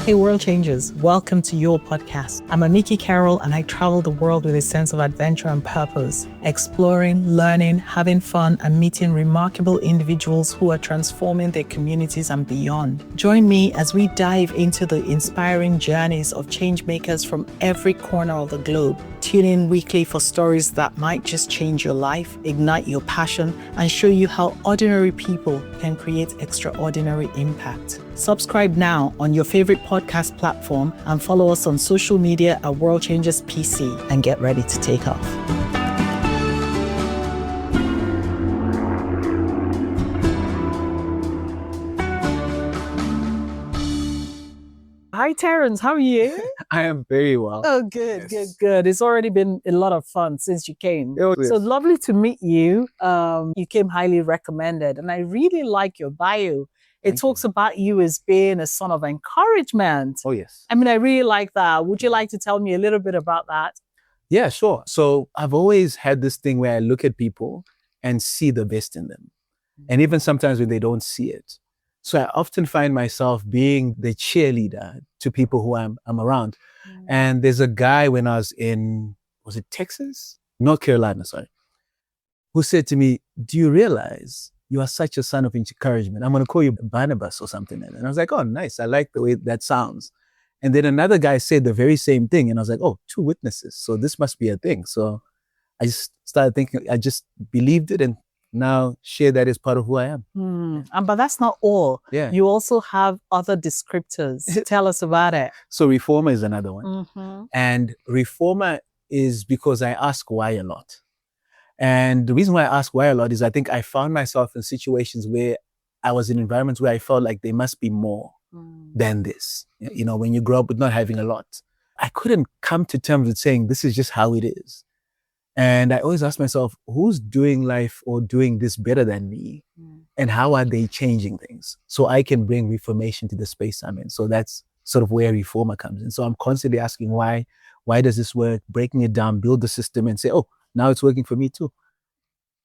Hey, world changers, welcome to your podcast. I'm Aniki Carroll and I travel the world with a sense of adventure and purpose, exploring, learning, having fun, and meeting remarkable individuals who are transforming their communities and beyond. Join me as we dive into the inspiring journeys of change makers from every corner of the globe. Tune in weekly for stories that might just change your life, ignite your passion, and show you how ordinary people can create extraordinary impact. Subscribe now on your favorite podcast platform and follow us on social media at World Changers PC and get ready to take off. Hi, Terrence. How are you? I am very well. Oh, good, Yes. good. It's already been a lot of fun since you came. It was- So lovely to meet you. You came highly recommended, and I really like your bio. It Thank talks about you as being a son of encouragement. Oh, yes. I mean, I really like that. Would you like to tell me a little bit about that? Yeah, sure. So I've always had this thing where I look at people and see the best in them. And even sometimes when they don't see it. So I often find myself being the cheerleader to people who I'm around. And there's a guy when I was in, was it Texas? North Carolina, sorry, who said to me, "Do you realize you are such a son of encouragement? I'm going to call you Barnabas or something." And I was like, "Oh, nice. I like the way that sounds." And then another guy said the very same thing. And I was like, "Oh, two witnesses. So this must be a thing." So I just started thinking, I just believed it and now share that as part of who I am. But that's not all. Yeah. You also have other descriptors. Tell us about it. So reformer is another one. And reformer is because I ask why a lot. And the reason why I ask why a lot is I think I found myself in situations where I was in environments where I felt like there must be more than this. You know, when you grow up with not having a lot, I couldn't come to terms with saying this is just how it is. And I always ask myself, who's doing life or doing this better than me? And how are they changing things? So I can bring reformation to the space I'm in. So that's sort of where reformer comes in. So I'm constantly asking why does this work? Breaking it down, build the system and say, oh, now it's working for me too.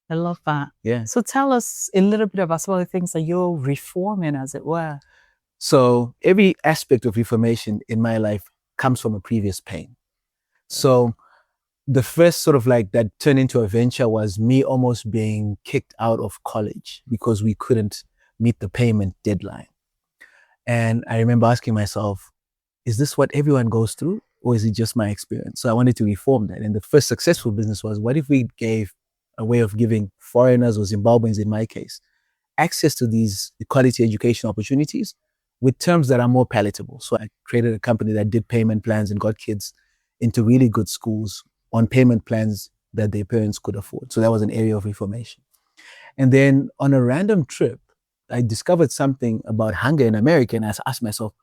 I love that. Yeah. So tell us a little bit about some of the things that you're reforming, as it were. So every aspect of reformation in my life comes from a previous pain. So the first sort of like that turned into a venture was me almost being kicked out of college because we couldn't meet the payment deadline. And I remember asking myself, is this what everyone goes through or is it just my experience? So I wanted to reform that. And the first successful business was, what if we gave a way of giving foreigners or Zimbabweans in my case, access to these quality education opportunities with terms that are more palatable. So I created a company that did payment plans and got kids into really good schools on payment plans that their parents could afford. So that was an area of reformation. And then on a random trip, I discovered something about hunger in America. And I asked myself,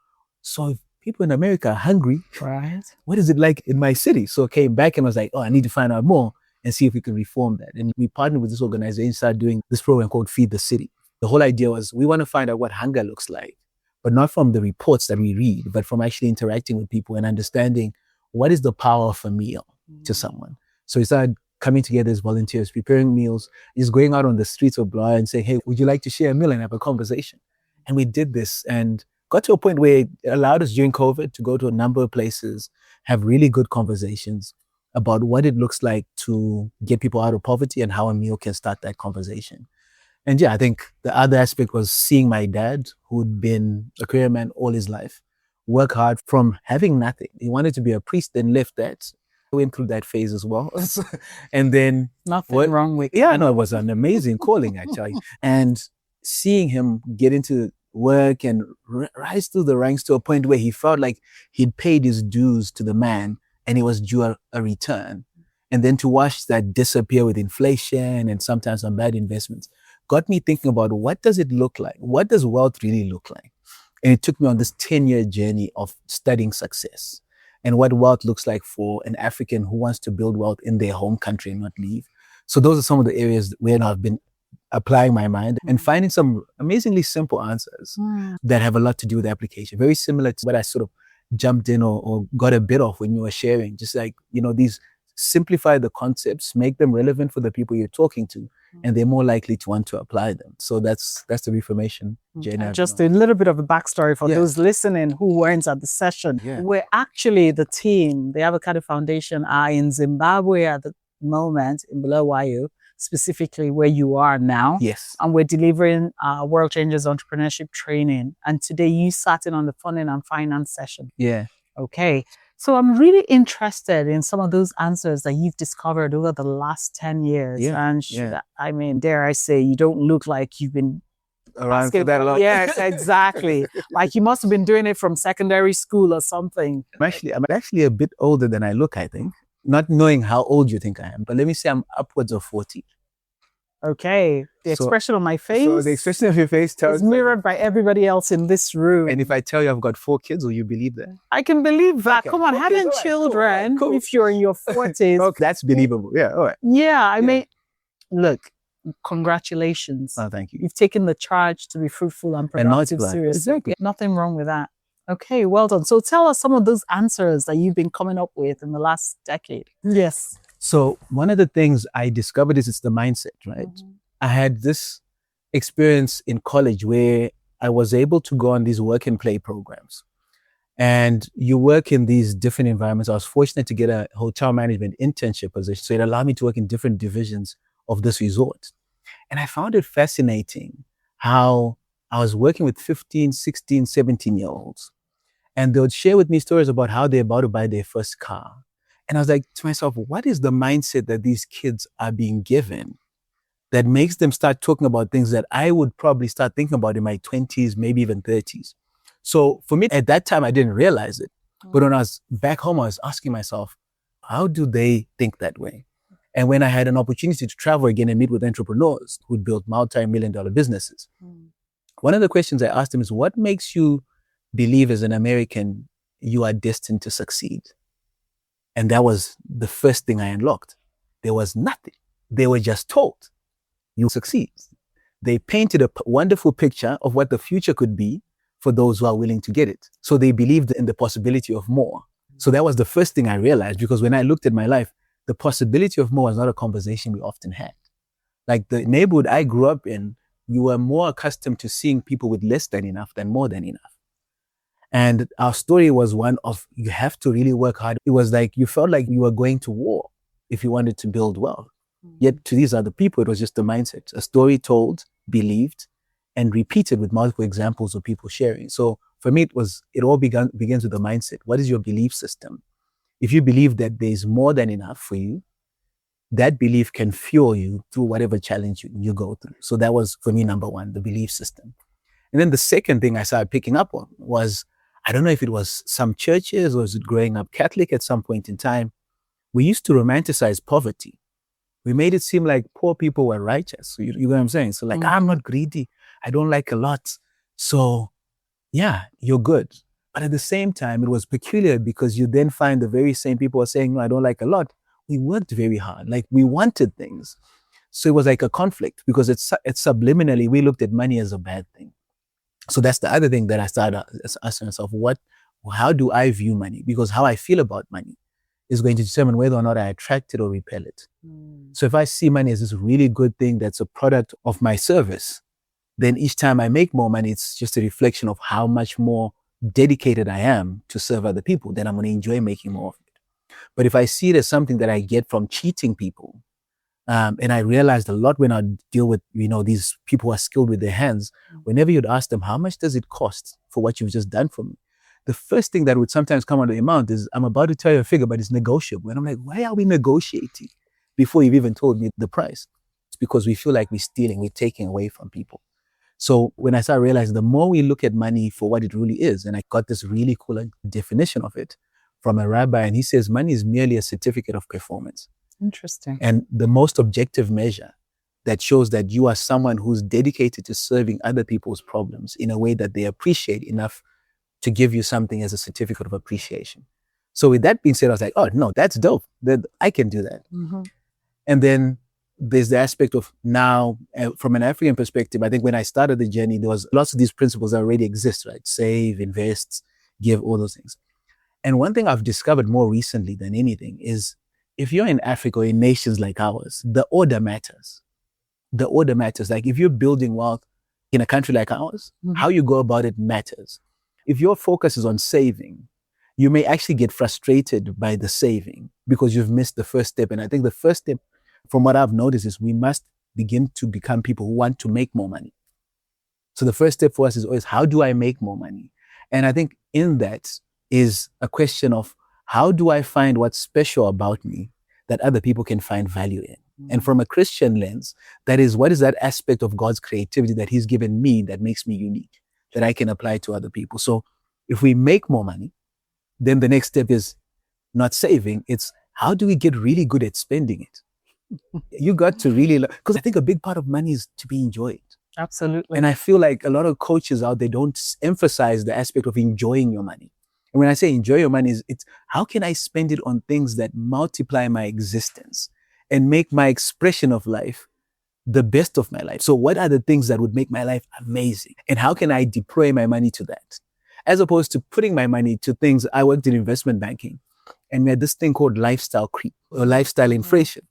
so if people in America are hungry, Right. what is it like in my city? So I came back and was like, oh, I need to find out more and see if we can reform that. And we partnered with this organization, started doing this program called Feed the City. The whole idea was we want to find out what hunger looks like, but not from the reports that we read, but from actually interacting with people and understanding what is the power of a meal to someone. So we started coming together as volunteers, preparing meals, just going out on the streets of Blair and saying, hey, would you like to share a meal and have a conversation? And we did this and got to a point where it allowed us during COVID to go to a number of places, have really good conversations about what it looks like to get people out of poverty and how a meal can start that conversation. And yeah, I think the other aspect was seeing my dad, who'd been a career man all his life, work hard from having nothing. He wanted to be a priest, then left that. Went through that phase as well. And then Nothing wrong with yeah, no, it was an amazing calling actually. And seeing him get into work and rise through the ranks to a point where he felt like he'd paid his dues to the man and he was due a return. And then to watch that disappear with inflation and sometimes some bad investments got me thinking about what does it look like? What does wealth really look like? And it took me on this 10-year journey of studying success and what wealth looks like for an African who wants to build wealth in their home country and not leave. So those are some of the areas where I've been applying my mind and finding some amazingly simple answers that have a lot to do with application. Very similar to what I sort of jumped in or got a bit of when you were sharing, just like, you know, these simplify the concepts, make them relevant for the people you're talking to, and they're more likely to want to apply them. So that's the reformation journey. Just a little bit of a backstory for those listening who weren't at the session. We're actually the team, the Avocado Foundation, are in Zimbabwe at the moment, in Bulawayo, specifically where you are now. Yes. And we're delivering World Changers Entrepreneurship Training. And today you sat in on the funding and finance session. Yeah. Okay. So I'm really interested in some of those answers that you've discovered over the last 10 years. And I mean, dare I say, you don't look like you've been around for that a lot. Yes, exactly. Like you must have been doing it from secondary school or something. I'm actually a bit older than I look, I think. Not knowing how old you think I am, but let me say I'm upwards of 40. Okay. The expression on my face. So the expression of your face tells is mirrored by everybody else in this room. And if I tell you I've got 4 kids, will you believe that? I can believe that. Okay. Come on, having children, if you're in your 40s. Okay, that's believable. Yeah, all right. Yeah, I mean, look, congratulations. Oh, thank you. You've taken the charge to be fruitful and productive seriously. Exactly. Nothing wrong with that. Okay, well done. So tell us some of those answers that you've been coming up with in the last decade. Yes. So one of the things I discovered is it's the mindset, right? I had this experience in college where I was able to go on these work and play programs. And you work in these different environments. I was fortunate to get a hotel management internship position. So it allowed me to work in different divisions of this resort. And I found it fascinating how I was working with 15, 16, 17-year-olds. And they would share with me stories about how they're about to buy their first car. And I was like to myself, what is the mindset that these kids are being given that makes them start talking about things that I would probably start thinking about in my 20s, maybe even 30s? So for me, at that time, I didn't realize it. But when I was back home, I was asking myself, how do they think that way? And when I had an opportunity to travel again and meet with entrepreneurs who'd built multi-million-dollar businesses, one of the questions I asked them is, what makes you believe as an American you are destined to succeed? And that was the first thing I unlocked. There was nothing. They were just told, you succeed. They painted a wonderful picture of what the future could be for those who are willing to get it. So they believed in the possibility of more. So that was the first thing I realized, because when I looked at my life, the possibility of more was not a conversation we often had. Like the neighborhood I grew up in, you were more accustomed to seeing people with less than enough than more than enough. And our story was one of, you have to really work hard. It was like, you felt like you were going to war if you wanted to build wealth. Yet to these other people, it was just a mindset, a story told, believed, and repeated with multiple examples of people sharing. So for me, it all begins with the mindset. What is your belief system? If you believe that there's more than enough for you, that belief can fuel you through whatever challenge you go through. So that was, for me, number one, the belief system. And then the second thing I started picking up on was, I don't know if it was some churches or was it growing up Catholic at some point in time, we used to romanticize poverty. We made it seem like poor people were righteous. You know what I'm saying? So like, I'm not greedy. I don't like a lot. So yeah, you're good. But at the same time, it was peculiar because you then find the very same people are saying, no, I don't like a lot. We worked very hard. Like we wanted things. So it was like a conflict because it's subliminally, we looked at money as a bad thing. So that's the other thing that I started asking myself, how do I view money? Because how I feel about money is going to determine whether or not I attract it or repel it. So if I see money as this really good thing that's a product of my service, then each time I make more money, it's just a reflection of how much more dedicated I am to serve other people. Then I'm going to enjoy making more of it. But if I see it as something that I get from cheating people, and I realized a lot when I deal with, these people who are skilled with their hands, whenever you'd ask them, how much does it cost for what you've just done for me? The first thing that would sometimes come out of their mouth is, I'm about to tell you a figure, but it's negotiable. And I'm like, why are we negotiating before you've even told me the price? It's because we feel like we're stealing, we're taking away from people. So when I started realizing, the more we look at money for what it really is, and I got this really cool definition of it from a rabbi, and he says money is merely a certificate of performance. Interesting. And the most objective measure that shows that you are someone who's dedicated to serving other people's problems in a way that they appreciate enough to give you something as a certificate of appreciation. So with that being said, I was like, oh no, that's dope. I can do that. And then there's the aspect of now, from an African perspective, I think when I started the journey, there was lots of these principles that already exist, right? Save, invest, give, all those things. And one thing I've discovered more recently than anything is if you're in Africa or in nations like ours, the order matters. The order matters. Like if you're building wealth in a country like ours, how you go about it matters. If your focus is on saving, you may actually get frustrated by the saving because you've missed the first step. And I think the first step, from what I've noticed, is we must begin to become people who want to make more money. So the first step for us is always, how do I make more money? And I think in that is a question of, how do I find what's special about me that other people can find value in? And from a Christian lens, that is, what is that aspect of God's creativity that he's given me that makes me unique, that I can apply to other people? So if we make more money, then the next step is not saving. It's, how do we get really good at spending it? You got to really, because I think a big part of money is to be enjoyed. Absolutely. And I feel like a lot of coaches out there don't emphasize the aspect of enjoying your money. And when I say enjoy your money, it's how can I spend it on things that multiply my existence and make my expression of life the best of my life? So what are the things that would make my life amazing? And how can I deploy my money to that? As opposed to putting my money to things. I worked in investment banking, and we had this thing called lifestyle creep or lifestyle inflation,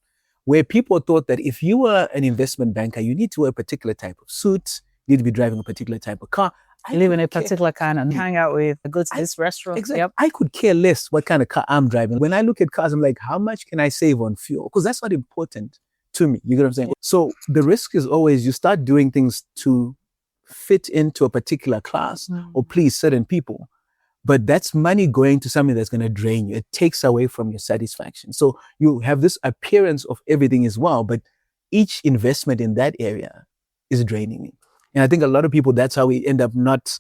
where people thought that if you were an investment banker, you need to wear a particular type of suit, you need to be driving a particular type of car. Live in a particular kind and hang out with a good taste restaurant. Exactly. Yep. I could care less what kind of car I'm driving. When I look at cars, I'm like, how much can I save on fuel? Because that's not important to me. You get what I'm saying? So the risk is always you start doing things to fit into a particular class or please certain people. But that's money going to something that's going to drain you. It takes away from your satisfaction. So you have this appearance of everything as well, but each investment in that area is draining me. And I think a lot of people, that's how we end up not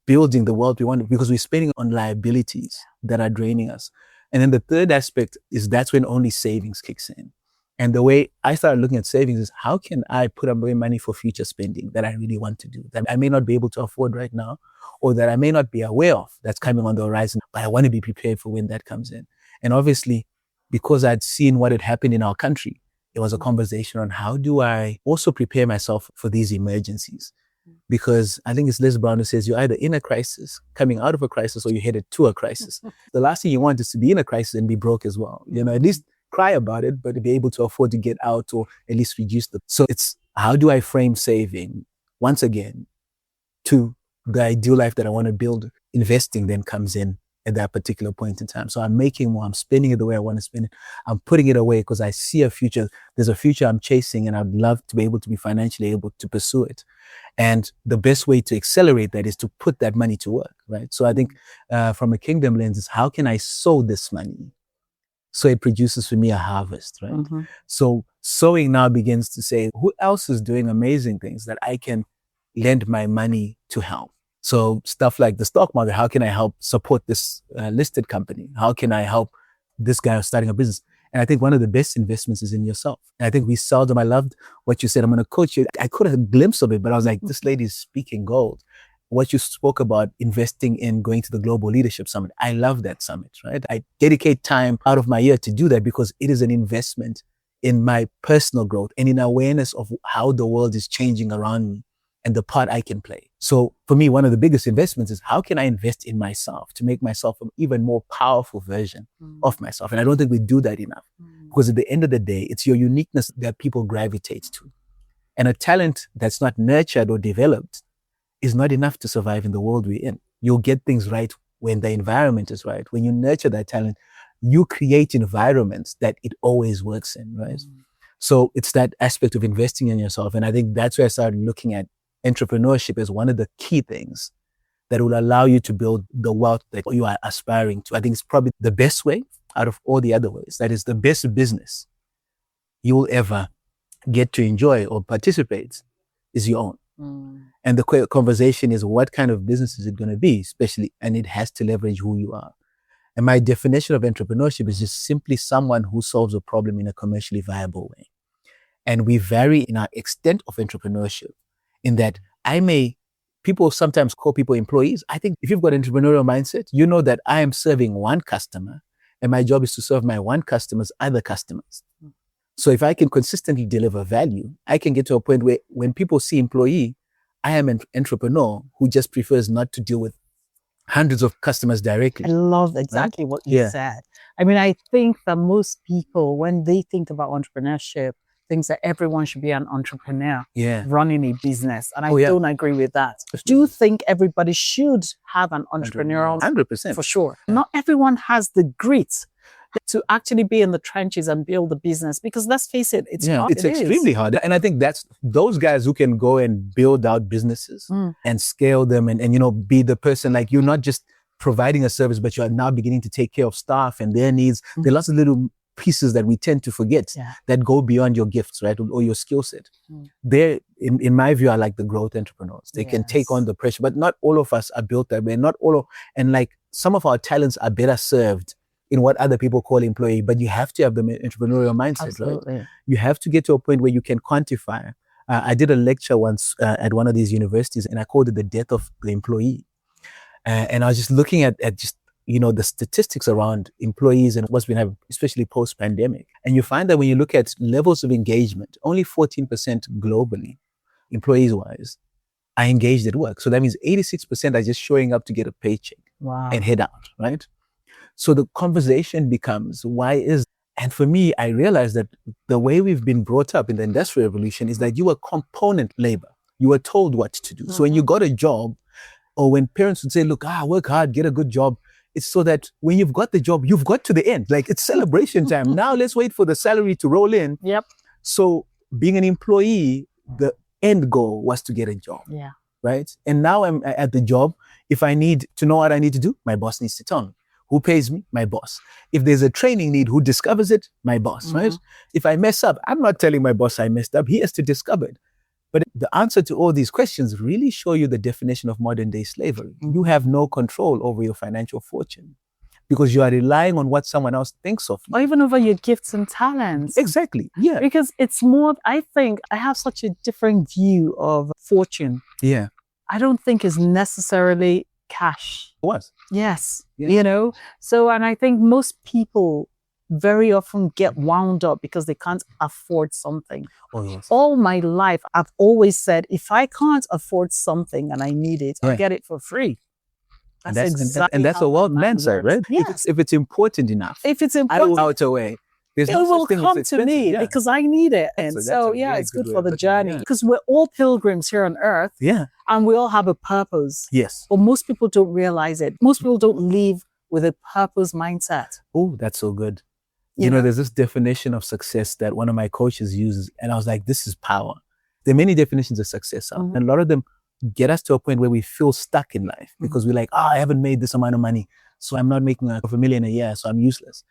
building the world we want, because we're spending on liabilities that are draining us. And then the third aspect is that's when only savings kicks in. And the way I started looking at savings is, how can I put away money for future spending that I really want to do, that I may not be able to afford right now, or that I may not be aware of that's coming on the horizon, but I want to be prepared for when that comes in. And obviously, because I'd seen what had happened in our country, it was a conversation on how do I also prepare myself for these emergencies? Because I think it's Les Brown who says you're either in a crisis, coming out of a crisis, or you're headed to a crisis. The last thing you want is to be in a crisis and be broke as well. You know, at least cry about it, but to be able to afford to get out or at least reduce the. So it's, how do I frame saving once again to the ideal life that I want to build? Investing then comes in at that particular point in time. So I'm making more, I'm spending it the way I want to spend it. I'm putting it away because I see a future. There's a future I'm chasing, and I'd love to be able to be financially able to pursue it. And the best way to accelerate that is to put that money to work, right? So I think from a kingdom lens is, how can I sow this money so it produces for me a harvest, right? So sowing now begins to say, who else is doing amazing things that I can lend my money to help? So stuff like the stock market, how can I help support this listed company? How can I help this guy who's starting a business? And I think one of the best investments is in yourself. And I think we seldom, I loved what you said, I'm going to coach you. I caught a glimpse of it, but I was like, this lady is speaking gold. What you spoke about investing in going to the Global Leadership Summit, I love that summit, right? I dedicate time out of my year to do that because it is an investment in my personal growth and in awareness of how the world is changing around me and the part I can play. So for me, one of the biggest investments is, how can I invest in myself to make myself an even more powerful version of myself? And I don't think we do that enough, because at the end of the day, it's your uniqueness that people gravitate to. And a talent that's not nurtured or developed is not enough to survive in the world we're in. You'll get things right when the environment is right. When you nurture that talent, you create environments that it always works in, right? So it's that aspect of investing in yourself. And I think that's where I started looking at entrepreneurship as one of the key things that will allow you to build the wealth that you are aspiring to. I think it's probably the best way out of all the other ways. That is the best business you will ever get to enjoy or participate is your own. And the conversation is, what kind of business is it going to be, especially, and it has to leverage who you are. And my definition of entrepreneurship is just simply someone who solves a problem in a commercially viable way. And we vary in our extent of entrepreneurship, in that people sometimes call people employees. I think if you've got an entrepreneurial mindset, you know that I am serving one customer and my job is to serve my one customer's other customers. So if I can consistently deliver value, I can get to a point where when people see employee, I am an entrepreneur who just prefers not to deal with hundreds of customers I directly. love exactly what you Yeah. said. I mean, I think that most people, when they think about entrepreneurship, thinks that everyone should be an entrepreneur Yeah. running a business. And I Oh, yeah. don't agree with that. I do think everybody should have an entrepreneurial 100%. for sure. Not everyone has the grit to actually be in the trenches and build the business, because let's face it, it's hard. It's It is. extremely hard. And I think that's those guys who can go and build out businesses and scale them and be the person, like, you're not just providing a service, but you are now beginning to take care of staff and their needs. There are lots of little pieces that we tend to forget that go beyond your gifts, right? Or your skill set. They're, in my view, are like the growth entrepreneurs. They can take on the pressure, but not all of us are built that way. And like some of our talents are better served in what other people call employee, but you have to have the entrepreneurial mindset, Absolutely. right? You have to get to a point where you can quantify. I did a lecture once at one of these universities, and I called it the death of the employee. And I was just looking at just, the statistics around employees and what's been happening, especially post-pandemic. And you find that when you look at levels of engagement, only 14% globally, employees-wise, are engaged at work. So that means 86% are just showing up to get a paycheck and head out, right? So the conversation becomes, why is, and for me, I realized that the way we've been brought up in the Industrial Revolution is that you were component labor. You were told what to do. So when you got a job, or when parents would say, look, work hard, get a good job, it's so that when you've got the job, you've got to the end. Like, it's celebration time. Now let's wait for the salary to roll in. Yep. So being an employee, the end goal was to get a job. Yeah. Right? And now I'm at the job. If I need to know what I need to do, my boss needs to tell me. Who pays me? My boss. If there's a training need, who discovers it? My boss, right? If I mess up, I'm not telling my boss I messed up. He has to discover it. But the answer to all these questions really show you the definition of modern day slavery. You have no control over your financial fortune because you are relying on what someone else thinks of you. Or even over your gifts and talents. Exactly. Yeah. Because it's more, I think I have such a different view of fortune. Yeah. I don't think it's necessarily cash. It was. Yes. Yeah. So, and I think most people very often get wound up because they can't afford something. Oh, yes. All my life, I've always said, if I can't afford something and I need it, I'll get it for free. That's exactly and that's a world mindset, right? Yes. If it's important enough, if it's important, out a way, it will come to me because I need it. And so it's good for the journey because we're all pilgrims here on earth. Yeah. And we all have a purpose. Yes. But most people don't realize it. Most people don't live with a purpose mindset. Oh, that's so good. There's this definition of success that one of my coaches uses, and I was like, this is power. There are many definitions of success, and a lot of them get us to a point where we feel stuck in life because we're like, I haven't made this amount of money, so I'm not making $1 million a year, so I'm useless.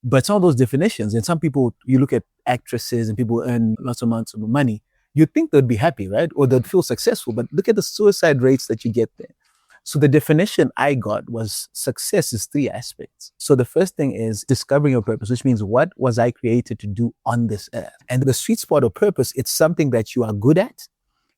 But some of those definitions, and some people, you look at actresses and people earn lots of amounts of money, you'd think they'd be happy, right? Or they'd feel successful, but look at the suicide rates that you get there. So the definition I got was success is 3 aspects. So the first thing is discovering your purpose, which means what was I created to do on this earth? And the sweet spot of purpose, it's something that you are good at.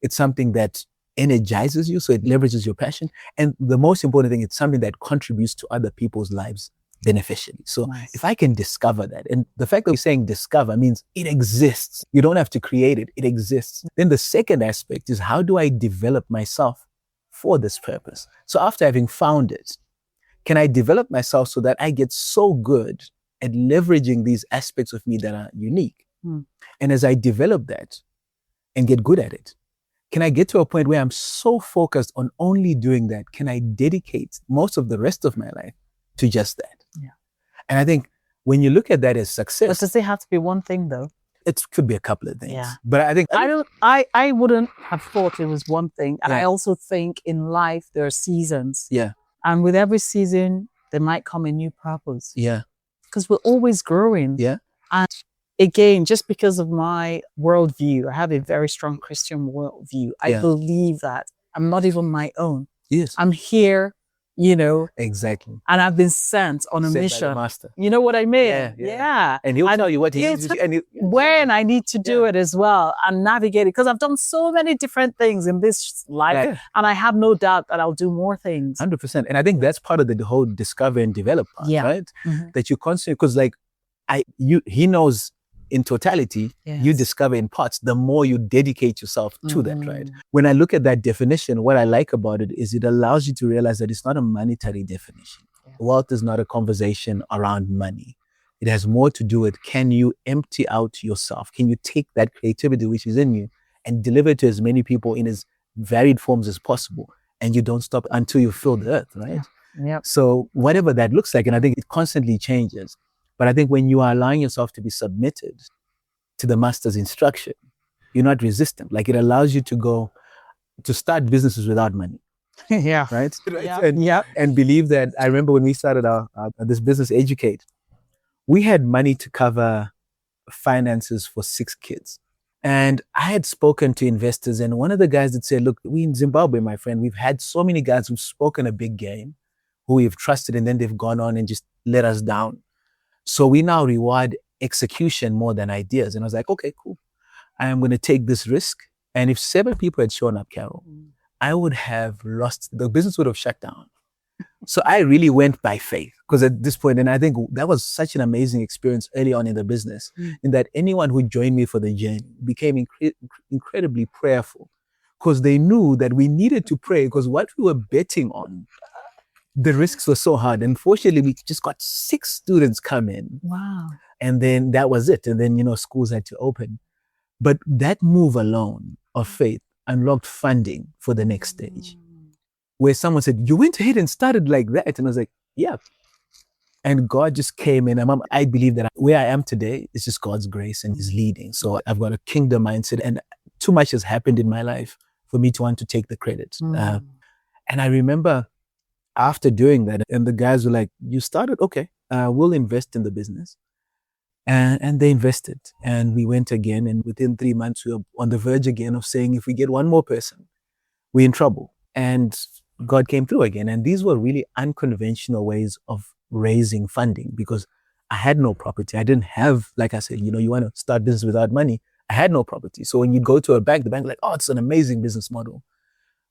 It's something that energizes you, so it leverages your passion. And the most important thing, it's something that contributes to other people's lives beneficially. So if I can discover that, and the fact that we're saying discover means it exists. You don't have to create it. It exists. Then the second aspect is, how do I develop myself for this purpose? So after having found it, can I develop myself so that I get so good at leveraging these aspects of me that are unique? And as I develop that and get good at it, can I get to a point where I'm so focused on only doing that? Can I dedicate most of the rest of my life to just that? Yeah. And I think when you look at that as success, but does it have to be one thing though? It could be a couple of things. Yeah. But I think I wouldn't have thought it was one thing. And I also think in life there are seasons. Yeah. And with every season, there might come a new purpose. Yeah. Because we're always growing. Yeah. And again, just because of my worldview, I have a very strong Christian worldview. I believe that I'm not even my own. Yes. I'm here, Exactly. And I've been sent on a mission. By the master. You know what I mean? Yeah. And he'll tell you what he needs to do. When I need to do it as well and navigate it. Because I've done so many different things in this life. And I have no doubt that I'll do more things. 100%. And I think that's part of the whole discover and develop part, right? That you constantly, because he knows in totality, Yes. you discover in parts, the more you dedicate yourself to that, right? When I look at that definition, what I like about it is it allows you to realize that it's not a monetary definition. Yeah. Wealth is not a conversation around money. It has more to do with, can you empty out yourself? Can you take that creativity which is in you and deliver it to as many people in as varied forms as possible? And you don't stop until you fill the earth, right? Yeah. Yep. So whatever that looks like, and I think it constantly changes. But I think when you are allowing yourself to be submitted to the master's instruction, you're not resistant. Like, it allows you to go to start businesses without money. Yeah. Right? Yeah. And believe that. I remember when we started our this business, Educate, we had money to cover finances for 6 kids. And I had spoken to investors, and one of the guys that said, look, we in Zimbabwe, my friend, we've had so many guys who've spoken a big game, who we've trusted, and then they've gone on and just let us down. So we now reward execution more than ideas. And I was like, okay, cool. I am going to take this risk. And if 7 people had shown up, Carol, I would have lost, the business would have shut down. So I really went by faith, because at this point, and I think that was such an amazing experience early on in the business, in that anyone who joined me for the journey became incredibly prayerful, because they knew that we needed to pray, because what we were betting on, the risks were so hard. Unfortunately, we just got 6 students come in. Wow. And then that was it. And then, schools had to open. But that move alone of faith unlocked funding for the next stage, where someone said, you went ahead and started like that. And I was like, yeah. And God just came in. And I believe that where I am today is just God's grace and His leading. So I've got a kingdom mindset, and too much has happened in my life for me to want to take the credit. And I remember after doing that, and the guys were like, you started? Okay, we'll invest in the business. And they invested, and we went again. And within 3 months, we were on the verge again of saying, if we get one more person, we're in trouble. And God came through again. And these were really unconventional ways of raising funding, because I had no property. I didn't have, like I said, you want to start business without money. I had no property. So when you go to a bank, the bank like, oh, it's an amazing business model,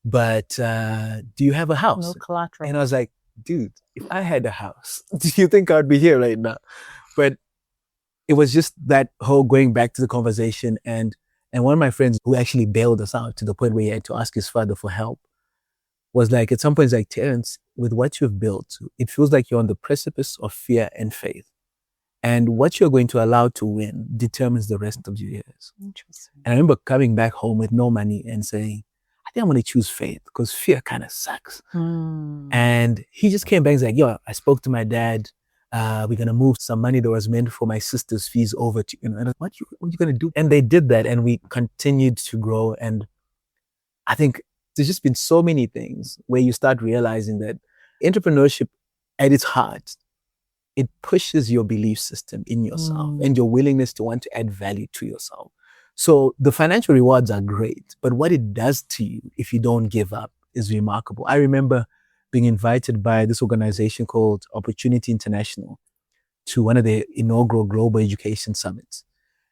but do you have a house? No collateral. And I was like, dude, if I had a house, do you think I'd be here right now? But it was just that whole going back to the conversation. And one of my friends who actually bailed us out to the point where he had to ask his father for help was like, at some point, it's like, Terrence, with what you've built, it feels like you're on the precipice of fear and faith. And what you're going to allow to win determines the rest of your years. Interesting. And I remember coming back home with no money and saying, I think I'm going to choose faith, because fear kind of sucks. And he just came back and was like, yo, I spoke to my dad. We're going to move some money that was meant for my sister's fees over to, and what are you going to do? And they did that, and we continued to grow. And I think there's just been so many things where you start realizing that entrepreneurship at its heart, it pushes your belief system in yourself and your willingness to want to add value to yourself. So the financial rewards are great, but what it does to you if you don't give up is remarkable. I remember being invited by this organization called Opportunity International to one of the inaugural global education summits.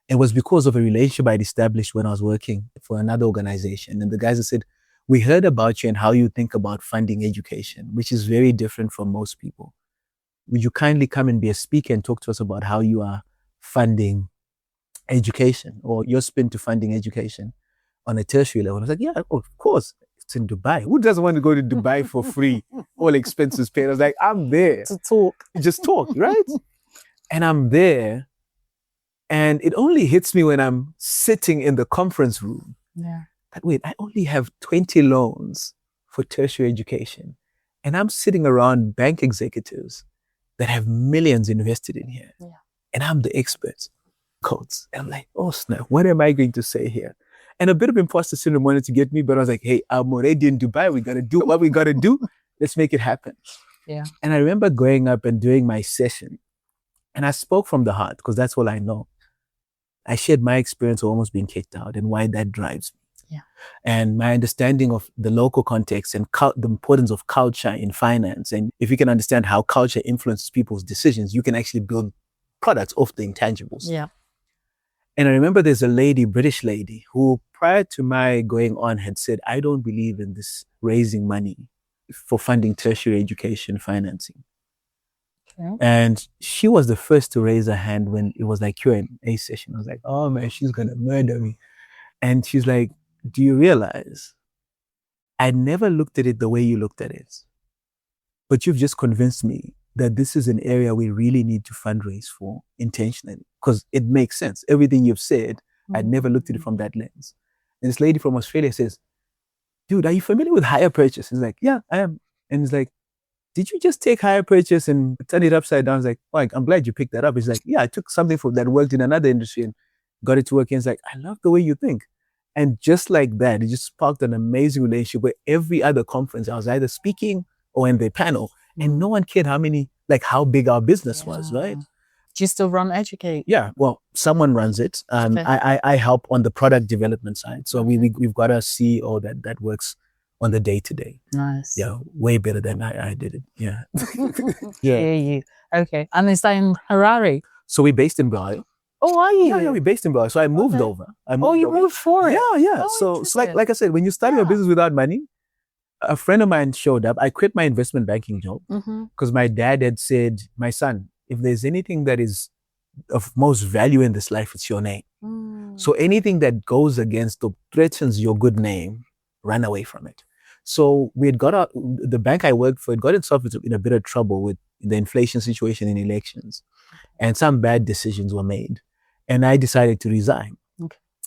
It was because of a relationship I'd established when I was working for another organization. And the guys said, we heard about you and how you think about funding education, which is very different from most people. Would you kindly come and be a speaker and talk to us about how you are funding education, or your spin to funding education on a tertiary level? I was like, yeah, of course. It's in Dubai. Who doesn't want to go to Dubai for free? All expenses paid. I was like, I'm there. To talk. Just talk, right? And I'm there. And it only hits me when I'm sitting in the conference room. Yeah. That wait, I only have 20 loans for tertiary education. And I'm sitting around bank executives that have millions invested in here. Yeah. And I'm the expert. Codes. And I'm like, oh snap, what am I going to say here? And a bit of imposter syndrome wanted to get me, but I was like, hey, I'm already in Dubai. We got to do what we got to do. Let's make it happen. Yeah. And I remember going up and doing my session, and I spoke from the heart, because that's all I know. I shared my experience of almost being kicked out and why that drives me. Yeah. And my understanding of the local context and the importance of culture in finance. And if you can understand how culture influences people's decisions, you can actually build products off the intangibles. Yeah. And I remember there's a lady, British lady, who prior to my going on had said, I don't believe in this raising money for funding tertiary education financing. Okay. And she was the first to raise her hand when it was like Q&A session. I was like, oh man, she's going to murder me. And she's like, do you realize I never looked at it the way you looked at it, but you've just convinced me that this is an area we really need to fundraise for intentionally, because it makes sense. Everything you've said, I'd never looked at it from that lens. And this lady from Australia says, dude, are you familiar with hire purchase? He's like, yeah, I am. And he's like, did you just take hire purchase and turn it upside down? I was like, oh, I'm glad you picked that up. He's like, yeah, I took something from that worked in another industry and got it to work. And he's like, I love the way you think. And just like that, it just sparked an amazing relationship where every other conference I was either speaking or in the panel, and no one cared how big our business was, right? Do you still run Educate? Yeah, well, someone runs it. Okay. I help on the product development side. So we've got a CEO that works on the day-to-day. Nice. Yeah, way better than I did it. Yeah. Hear you. Okay. And is that in Harare? So we're based in Bulawayo. Oh, are you? Yeah, we're based in Bulawayo. So I moved over. You moved for it? Yeah. Oh, so like I said, when you start your business without money, a friend of mine showed up. I quit my investment banking job because my dad had said, my son, if there's anything that is of most value in this life, it's your name. So anything that goes against or threatens your good name, run away from it. So we had got out, the bank I worked for, it got itself in a bit of trouble with the inflation situation in elections, and some bad decisions were made. And I decided to resign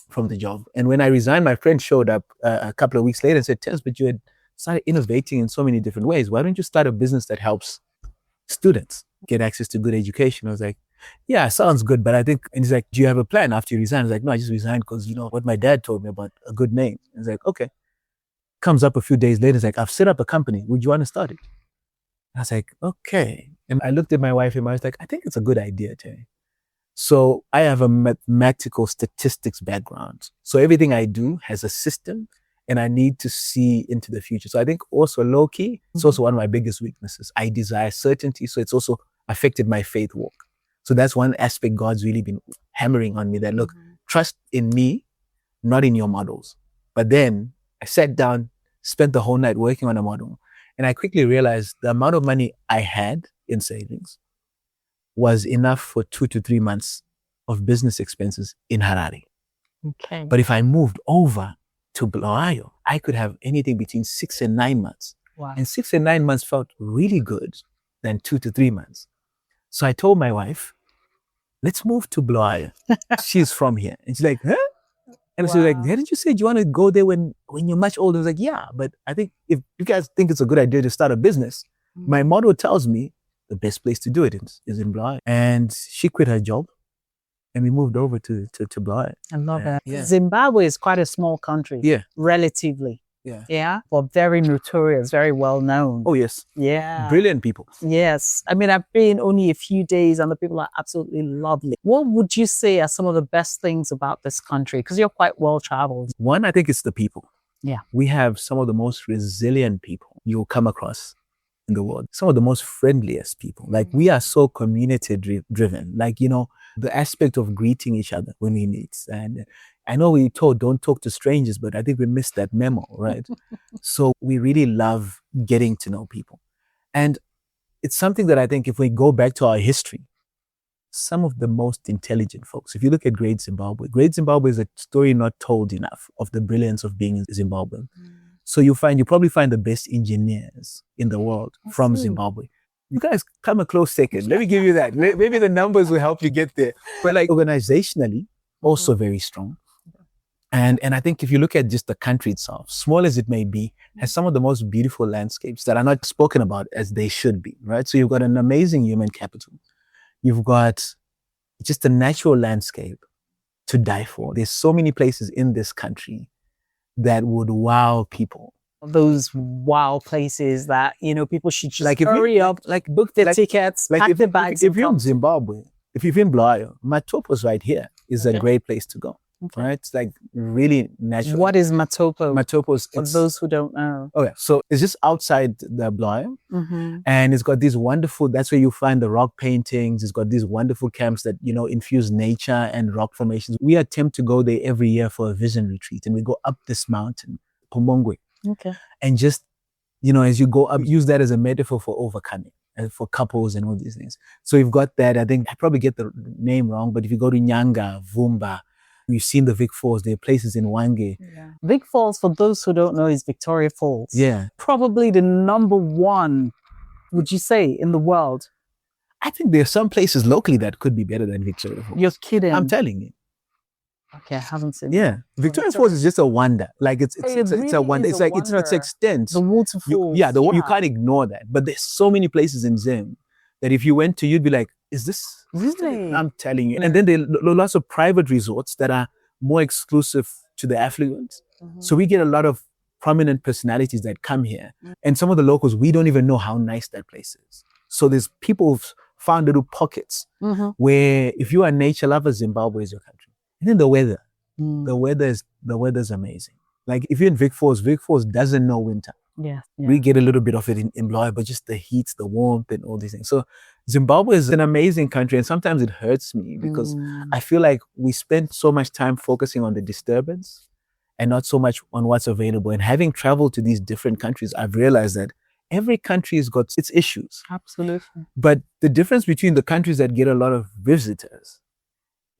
from the job. And when I resigned, my friend showed up a couple of weeks later and said, Terrence, but you had started innovating in so many different ways. Why don't you start a business that helps students get access to good education? I was like, yeah, sounds good, but I think, and he's like, do you have a plan after you resign? I was like, no, I just resigned because, what my dad told me about a good name. And he's like, okay. Comes up a few days later, he's like, I've set up a company. Would you want to start it? I was like, okay. And I looked at my wife and I was like, I think it's a good idea, Terry. So I have a mathematical statistics background. So everything I do has a system and I need to see into the future. So I think also low key, it's also one of my biggest weaknesses. I desire certainty. So it's also affected my faith walk. So that's one aspect God's really been hammering on me, that look, trust in me, not in your models. But then I sat down, spent the whole night working on a model. And I quickly realized the amount of money I had in savings was enough for 2 to 3 months of business expenses in Harare. Okay. But if I moved over to Bulawayo, I could have anything between 6 and 9 months. Wow. And 6 and 9 months felt really good than 2 to 3 months. So I told my wife, let's move to Bulawayo. She's from here. And she's like, huh? And she was like, didn't you say you want to go there when you're much older? I was like, yeah, but I think if you guys think it's a good idea to start a business, my motto tells me the best place to do it is in Bulawayo. And she quit her job and we moved over to Bulawayo. I love it. Yeah. Zimbabwe is quite a small country. Yeah. Relatively. Yeah. Yeah. But very notorious, very well known. Oh, yes. Yeah. Brilliant people. Yes. I mean, I've been only a few days and the people are absolutely lovely. What would you say are some of the best things about this country? Because you're quite well traveled. One, I think it's the people. Yeah. We have some of the most resilient people you'll come across in the world. Some of the most friendliest people. Like we are so community driven. Like, the aspect of greeting each other when we meet. And I know we told don't talk to strangers, but I think we missed that memo, right? So we really love getting to know people. And it's something that I think if we go back to our history, some of the most intelligent folks, if you look at Great Zimbabwe is a story not told enough of the brilliance of being Zimbabwean. So you probably find the best engineers in the world from Zimbabwe. You guys come a close second. Let me give you that. Maybe the numbers will help you get there. But like organizationally, also very strong. And I think if you look at just the country itself, small as it may be, has some of the most beautiful landscapes that are not spoken about as they should be, right? So you've got an amazing human capital. You've got just a natural landscape to die for. There's so many places in this country that would wow people. Those wow places that, people should just hurry up, book their tickets, like pack their bags. If you're in Zimbabwe, if you're in Bulawayo, Matopo's right here is a great place to go. Right? It's like really natural. What is Matopo? Matopo's, for those who don't know. Oh yeah. So it's just outside the Bulawayo. And it's got these wonderful, that's where you find the rock paintings. It's got these wonderful camps that, infuse nature and rock formations. We attempt to go there every year for a vision retreat. And we go up this mountain, Pomongwe. Okay. And just as you go up, use that as a metaphor for overcoming and for couples and all these things. So you've got that. I think I probably get the name wrong, but if you go to Nyanga, Vumba, you've seen the Vic Falls. There are places in Wange. Yeah. Vic Falls, for those who don't know, is Victoria Falls. Yeah. Probably the number one, would you say, in the world? I think there are some places locally that could be better than Victoria Falls. You're kidding. I'm telling you. Okay, I haven't seen Yeah. Victoria Falls is just a wonder. Like it's really a wonder. is It's a like it's wonder. extent. The waterfalls. You can't ignore that. But there's so many places in Zim that if you went to, you'd be like, is this? Really? I'm telling you. And then there are lots of private resorts that are more exclusive to the affluent. So we get a lot of prominent personalities that come here. And some of the locals, we don't even know how nice that place is. So there's people who've found little pockets where if you are a nature lover, Zimbabwe is your country. And then the weather. The weather's amazing. Like if you're in Vic Falls doesn't know winter. Yeah. We get a little bit of it in Bloy, but just the heat, the warmth, and all these things. So Zimbabwe is an amazing country, and sometimes it hurts me because I feel like we spend so much time focusing on the disturbance and not so much on what's available. And having traveled to these different countries, I've realized that every country has got its issues. Absolutely. But the difference between the countries that get a lot of visitors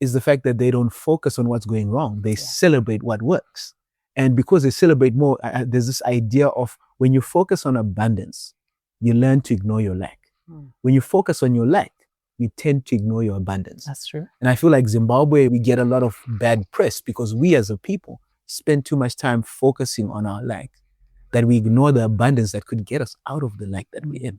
is the fact that they don't focus on what's going wrong. They celebrate what works. And because they celebrate more, there's this idea of when you focus on abundance, you learn to ignore your lack. When you focus on your lack, you tend to ignore your abundance. That's true. And I feel like Zimbabwe, we get a lot of bad press because we as a people spend too much time focusing on our lack that we ignore the abundance that could get us out of the lack that we're in.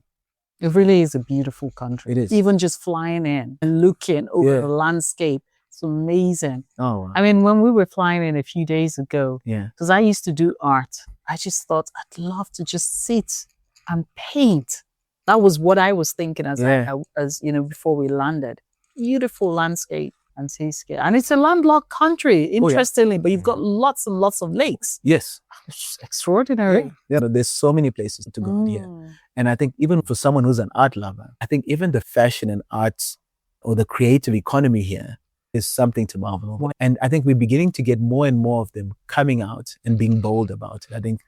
It really is a beautiful country. It is. Even just flying in and looking over the landscape, it's amazing. Oh, wow. I mean, when we were flying in a few days ago, because I used to do art, I just thought I'd love to just sit and paint. That was what I was thinking as before we landed. Beautiful landscape and seascape. And it's a landlocked country, interestingly, but you've got lots and lots of lakes. Yes. It's extraordinary. Yeah, there's so many places to go here. And I think even for someone who's an art lover, I think even the fashion and arts or the creative economy here is something to marvel over. And I think we're beginning to get more and more of them coming out and being bold about it. I think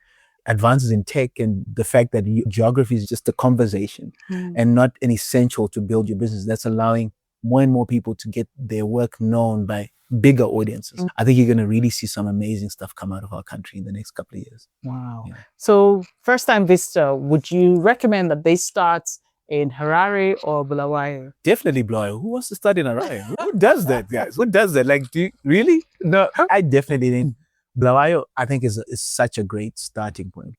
advances in tech and the fact that geography is just a conversation and not an essential to build your business, that's allowing more and more people to get their work known by bigger audiences. I think you're going to really see some amazing stuff come out of our country in the next couple of years. Wow. Yeah. So first time visitor, would you recommend that they start in Harare or Bulawayo? Definitely Bulawayo. Who wants to start in Harare? Who does that, guys? Who does that? Like, do you really? No, I definitely think Bulawayo, I think is such a great starting point.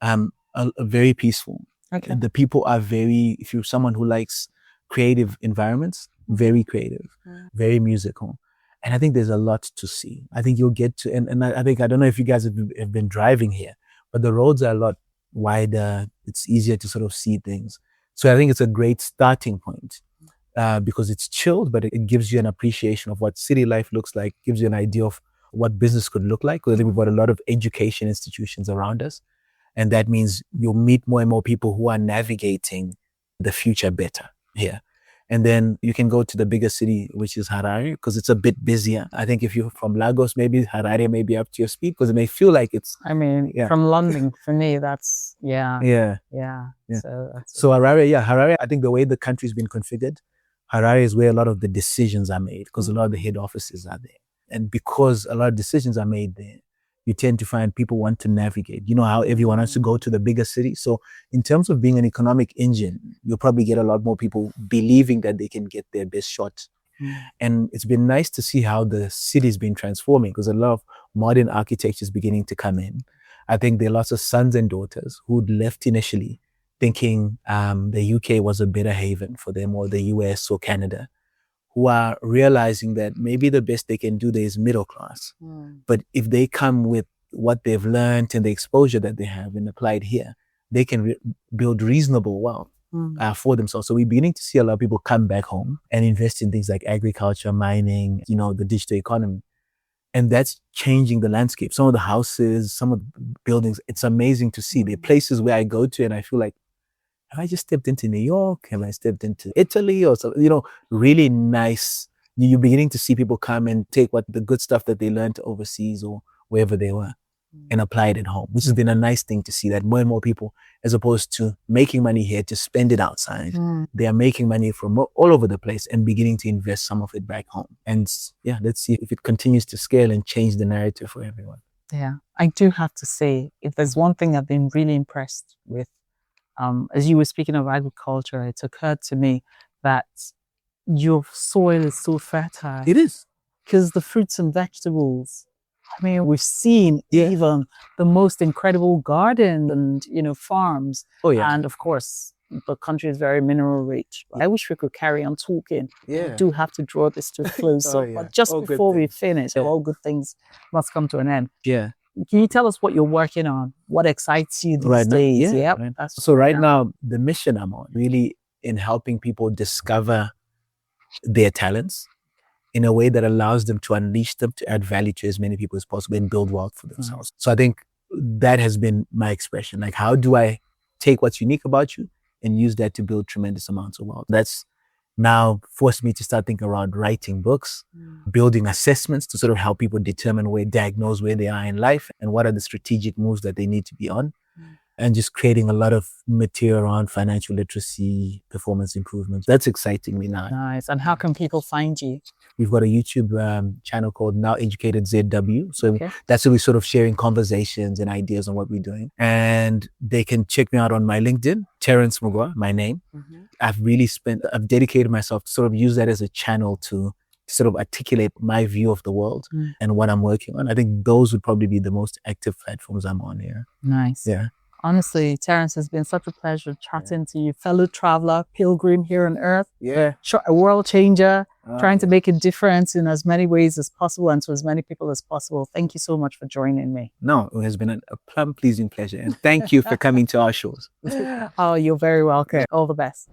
Very peaceful. Okay. The people are if you're someone who likes creative environments, very creative, very musical. And I think there's a lot to see. I think you'll get to, and I think, I don't know if you guys have been driving here, but the roads are a lot wider. It's easier to sort of see things. So I think it's a great starting point because it's chilled, but it gives you an appreciation of what city life looks like, gives you an idea of what business could look like. Because I think we've got a lot of education institutions around us. And that means you'll meet more and more people who are navigating the future better here. And then you can go to the bigger city, which is Harare, because it's a bit busier. I think if you're from Lagos, maybe Harare may be up to your speed because it may feel like it's... I mean, from London, for me, that's... Yeah. So Harare, I think the way the country's been configured, Harare is where a lot of the decisions are made because a lot of the head offices are there. And because a lot of decisions are made there, you tend to find people want to navigate. You know how everyone wants to go to the bigger city. So in terms of being an economic engine, you'll probably get a lot more people believing that they can get their best shot. And it's been nice to see how the city's been transforming because a lot of modern architecture is beginning to come in. I think there are lots of sons and daughters who'd left initially thinking the UK was a better haven for them, or the US or Canada, who are realizing that maybe the best they can do there is middle class. But if they come with what they've learned and the exposure that they have and applied here, they can build reasonable wealth for themselves. So we're beginning to see a lot of people come back home and invest in things like agriculture, mining, the digital economy. And that's changing the landscape. Some of the houses, some of the buildings, it's amazing to see. There are places where I go to and I feel like, have I just stepped into New York? Have I stepped into Italy or something? Really nice. You're beginning to see people come and take the good stuff that they learned overseas or wherever they were. and apply it at home, which has been a nice thing to see, that more and more people, as opposed to making money here to spend it outside, they are making money from all over the place and beginning to invest some of it back home. And yeah, let's see if it continues to scale and change the narrative for everyone. Yeah, I do have to say, if there's one thing I've been really impressed with, as you were speaking of agriculture, it occurred to me that your soil is so fertile. It is. Because the fruits and vegetables, I mean, we've seen even the most incredible garden and, farms. Oh, yeah. And of course, the country is very mineral rich. I wish we could carry on talking. Yeah. We do have to draw this to a close. But just before we finish, all good things must come to an end. Yeah. Can you tell us what you're working on? What excites you these days? Yeah. Right now, the mission I'm on, really in helping people discover their talents in a way that allows them to unleash them, to add value to as many people as possible and build wealth for themselves. So I think that has been my expression. Like, how do I take what's unique about you and use that to build tremendous amounts of wealth? That's now forced me to start thinking around writing books, building assessments to sort of help people diagnose where they are in life and what are the strategic moves that they need to be on. And just creating a lot of material around financial literacy, performance improvements. That's exciting me now. Nice. And how can people find you? We've got a YouTube channel called Now Educated ZW. So that's where we're sort of sharing conversations and ideas on what we're doing. And they can check me out on my LinkedIn, Terrence Mugova, my name. I've dedicated myself to sort of use that as a channel to sort of articulate my view of the world and what I'm working on. I think those would probably be the most active platforms I'm on here. Nice. Yeah. Honestly, Terrence, has been such a pleasure chatting to you, fellow traveler, pilgrim here on earth. Yeah. A world changer, trying to make a difference in as many ways as possible and to as many people as possible. Thank you so much for joining me. No, it has been a plumb pleasing pleasure. And thank you for coming to our shows. Oh, you're very welcome. All the best.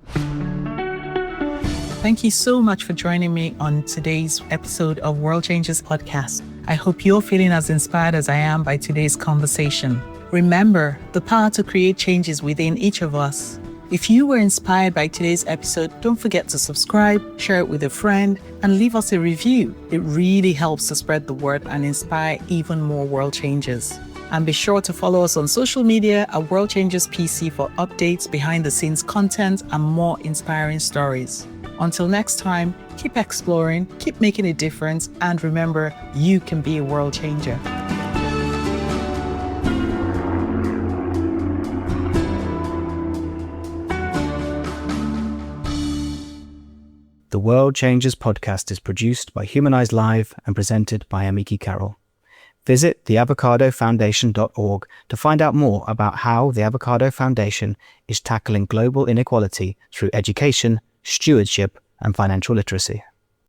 Thank you so much for joining me on today's episode of World Changers Podcast. I hope you're feeling as inspired as I am by today's conversation. Remember, the power to create change is within each of us. If you were inspired by today's episode, don't forget to subscribe, share it with a friend, and leave us a review. It really helps to spread the word and inspire even more world changers. And be sure to follow us on social media at World Changers PC for updates, behind the scenes content, and more inspiring stories. Until next time, keep exploring, keep making a difference, and remember, you can be a world changer. The World Changers podcast is produced by Humanize Live and presented by Amiki Carroll. Visit theavocadofoundation.org to find out more about how the Avocado Foundation is tackling global inequality through education, stewardship, and financial literacy.